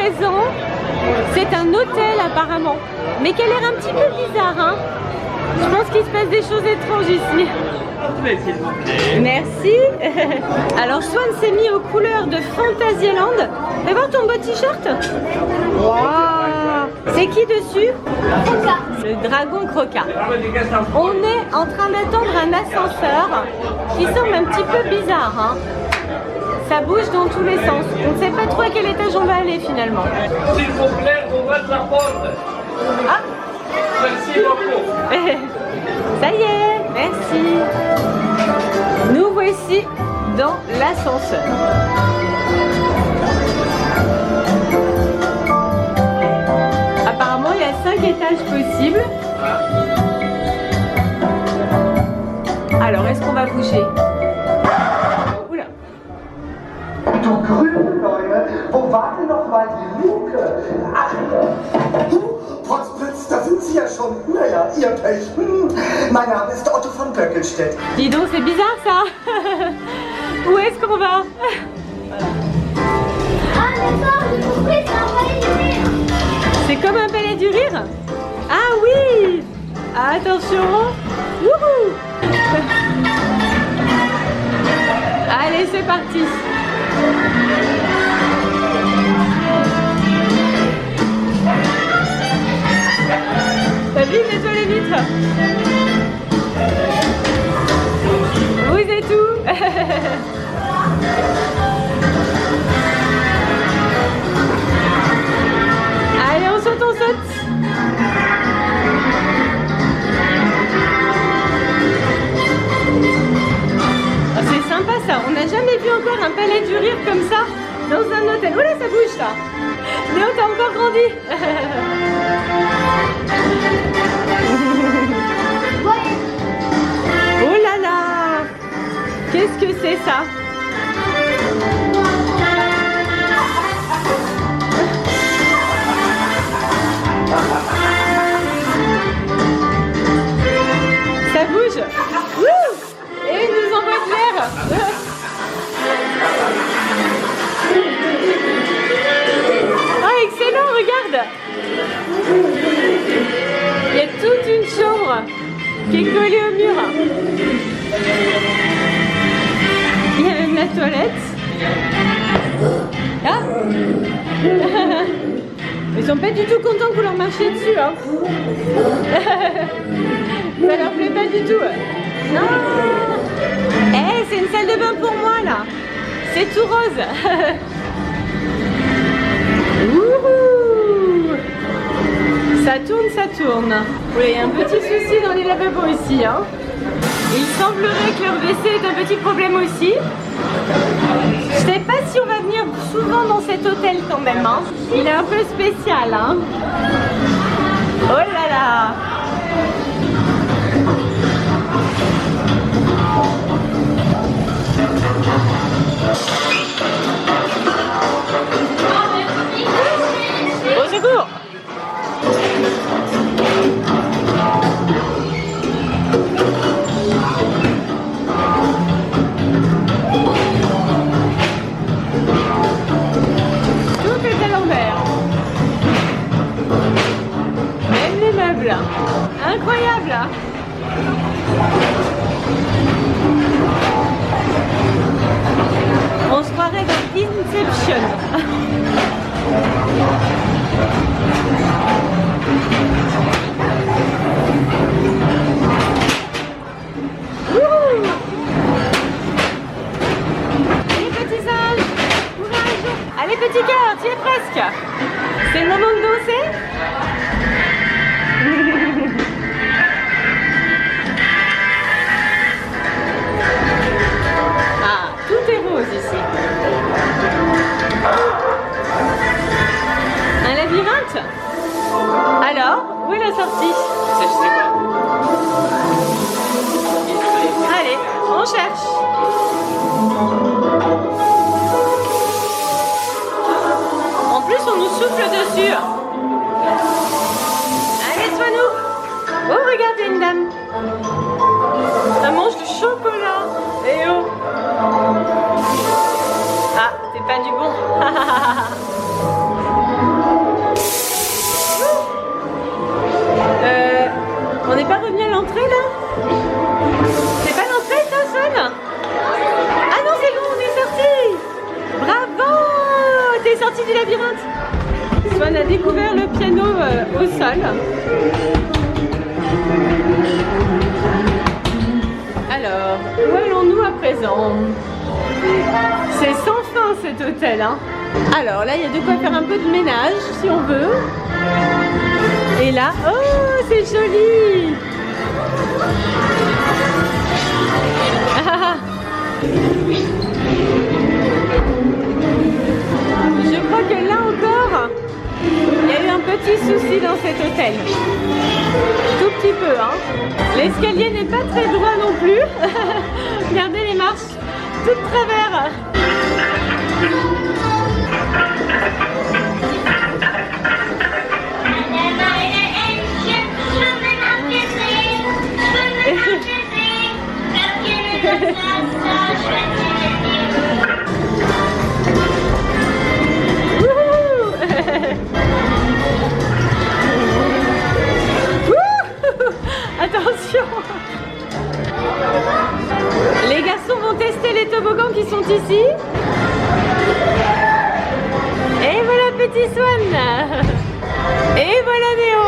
présent. C'est un hôtel apparemment, mais qui a l'air un petit peu bizarre, hein. Je pense qu'il se passe des choses étranges ici. Merci. Alors Swan s'est mis aux couleurs de Fantasyland. Fais voir ton beau t-shirt. Wow. C'est qui dessus? Croca. Le dragon Croca. On est en train d'attendre un ascenseur qui semble un petit peu bizarre, hein. Ça bouge dans tous les sens. On ne sait pas trop à quel étage on va aller finalement. S'il vous plaît, ouvrez la porte. Ah. Merci beaucoup. Ça y est, merci. Nous voici dans l'ascenseur. Apparemment, il y a 5 étages possibles. Alors, est-ce qu'on va bouger? Oula. Du grüne Neue, wo war denn noch mal die Luke? Ach, Potzblitz, da sind Sie ja schon. Naja, Ihr Pech. Mein Name ist Otto von Böckelstedt. Dis donc, c'est bizarre ça. Où est-ce qu'on va? Ah d'accord, j'ai compris, c'est un palais du rire. C'est comme un palais du rire? Ah oui. Attention. Wouhou. Allez, c'est parti. T'as vu, nettoie les vitres. Vous êtes où? Allez, on saute, on saute. Oh, c'est sympa ça, on n'a jamais vu encore un palais du rire comme ça dans un hôtel. Oula, ça bouge ça. Léo, t'as encore grandi. Oh là là. Qu'est-ce que c'est ça? Ça bouge. Wouh. Et il nous envoie de l'air. Ah, excellent, regarde. Il y a toute une chambre qui est collée au mur. Il y a même la toilette. Ah. Ils sont pas du tout contents que vous leur marchiez dessus, hein. Ça leur plaît pas du tout. Non. Eh, c'est une salle de bain pour moi là. C'est tout rose. Wouhou. Ça tourne, ça tourne. Oui, il y a un petit souci dans les lavabos ici, hein. Il semblerait que leur WC est un petit problème aussi. Je sais pas si on va venir souvent dans cet hôtel quand même, hein. Il est un peu spécial, hein. Oh là là. Au secours. Tout est à l'envers. Même les meubles. Incroyable. On se croirait dans Inception. Allez petit singe, courage. Allez petit cœur, tu y es presque. C'est le moment de danser. Ah, tout est rose ici. Un labyrinthe? Alors, où est la sortie? Ça, je sais pas. Allez, on cherche. En plus, on nous souffle dessus. Allez, sois-nous. du labyrinthe. Swan a découvert le piano au sol. Alors, où allons-nous à présent? C'est sans fin cet hôtel, hein. Alors là, il y a de quoi faire un peu de ménage si on veut. Et là, oh, c'est joli. Ah. Je crois que là encore, il y a eu un petit souci dans cet hôtel. Tout petit peu, hein. L'escalier n'est pas très droit non plus. Regardez les marches, tout de travers. Attention! Les garçons vont tester les toboggans qui sont ici. Et voilà petit Swan. Et voilà Néo.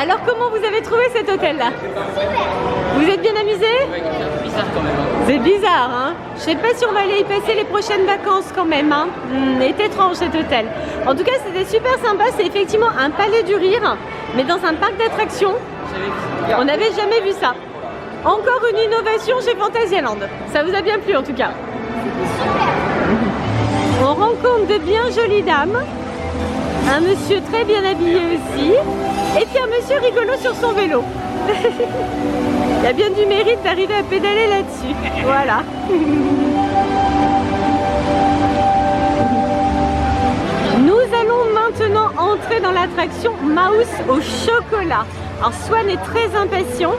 Alors comment vous avez trouvé cet hôtel-là? Vous êtes bien amusés? Bizarre quand même. C'est bizarre, hein? Je sais pas si on va aller y passer les prochaines vacances quand même, hein. C'est étrange cet hôtel. En tout cas, c'était super sympa. C'est effectivement un palais du rire, mais dans un parc d'attractions. On n'avait jamais vu ça. Encore une innovation chez Fantasyland. Ça vous a bien plu en tout cas. On rencontre de bien jolies dames. Un monsieur très bien habillé aussi. Et puis un monsieur rigolo sur son vélo. Il y a bien du mérite d'arriver à pédaler là-dessus. Voilà. Nous allons maintenant entrer dans l'attraction Mouse au chocolat. Alors Swan est très impatient.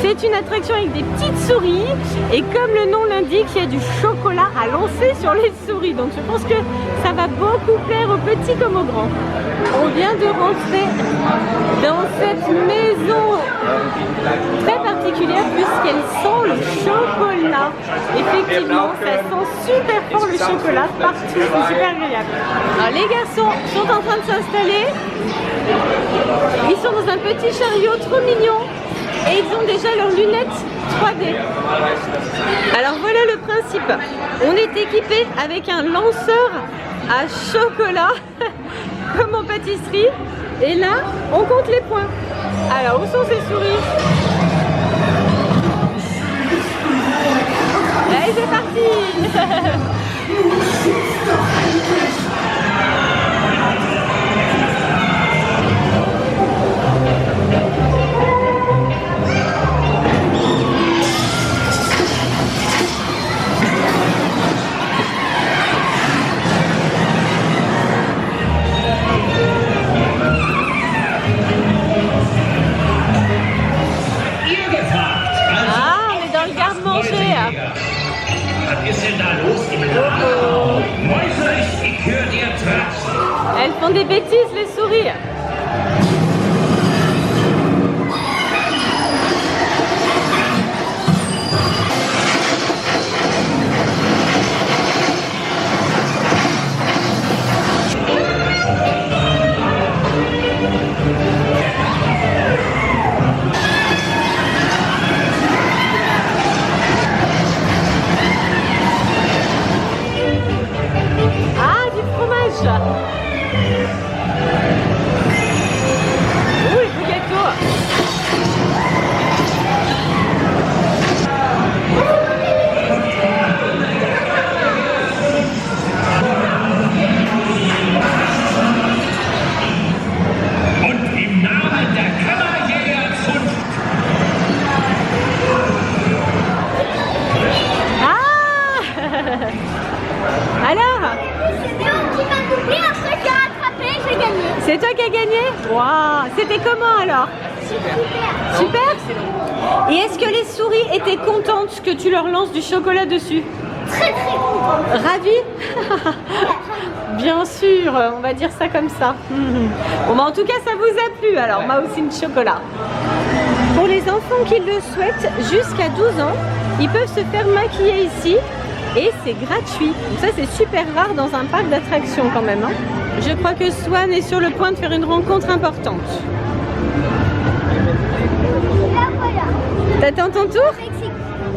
C'est une attraction avec des petites souris. Et comme le nom l'indique, il y a du chocolat à lancer sur les souris. Donc je pense que ça va beaucoup plaire aux petits comme aux grands. On vient de rentrer dans cette maison très particulière puisqu'elle sent le chocolat. Effectivement, ça sent super fort le chocolat partout. C'est super agréable. Alors les garçons sont en train de s'installer. Ils sont dans un petit chariot trop mignon et ils ont déjà leurs lunettes 3D. Alors voilà le principe. On est équipé avec un lanceur à chocolat comme en pâtisserie. Et là, on compte les points. Alors, où sont ces souris? Allez, c'est parti. Elles font des bêtises, les souris. Ah, du fromage. Ouh, le gâteau. Und im Namen der Kammerjägerzunft. Ah. Alors, C'est Léon qui m'a doublé, après j'ai rattrapé, j'ai gagné. c'est toi qui as gagné? Waouh. C'était comment alors? Super. Super. Et est-ce que les souris étaient contentes que tu leur lances du chocolat dessus? Très très content. Ravies? Bien sûr, on va dire ça comme ça. Bon, bah, en tout cas, ça vous a plu alors, Mouse in chocolat. Pour les enfants qui le souhaitent, jusqu'à 12 ans, ils peuvent se faire maquiller ici. Et c'est gratuit. Donc ça c'est super rare dans un parc d'attractions quand même. Hein. Je crois que Swan est sur le point de faire une rencontre importante. Là, voilà. T'attends ton tour? Mexique.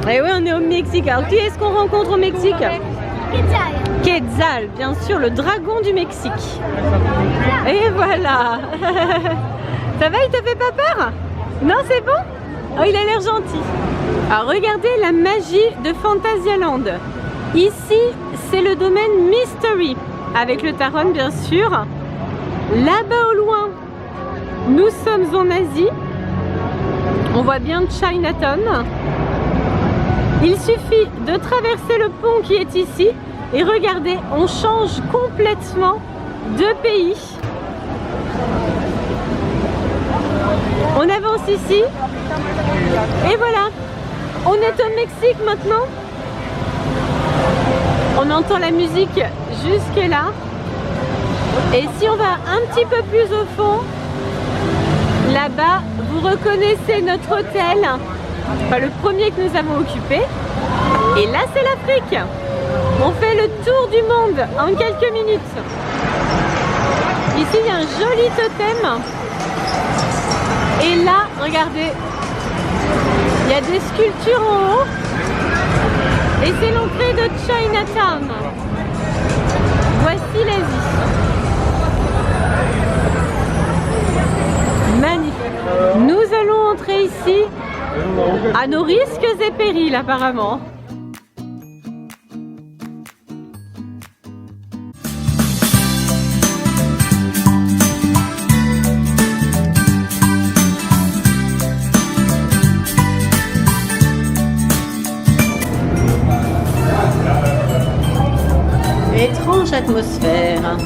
Eh oui, on est au Mexique. Alors qui est-ce qu'on rencontre au Mexique? Quetzal. Quetzal, bien sûr, le dragon du Mexique. Et voilà. Ça va, il te fait pas peur? Non, c'est bon? Oh, il a l'air gentil. Alors regardez la magie de Phantasialand. Ici, c'est le domaine Mystery, avec le Taron bien sûr. Là-bas au loin, nous sommes en Asie. On voit bien Chinatown. Il suffit de traverser le pont qui est ici et regardez, on change complètement de pays. On avance ici et voilà, on est au Mexique maintenant. On entend la musique jusque là. Et si on va un petit peu plus au fond, là-bas, vous reconnaissez notre hôtel, enfin le premier que nous avons occupé. Et là, c'est l'Afrique. On fait le tour du monde en quelques minutes. Ici, il y a un joli totem. Et là, regardez, il y a des sculptures en haut. Et c'est l'entrée de Chinatown. Voici l'Asie. Magnifique. Nous allons entrer ici à nos risques et périls apparemment. Étrange atmosphère.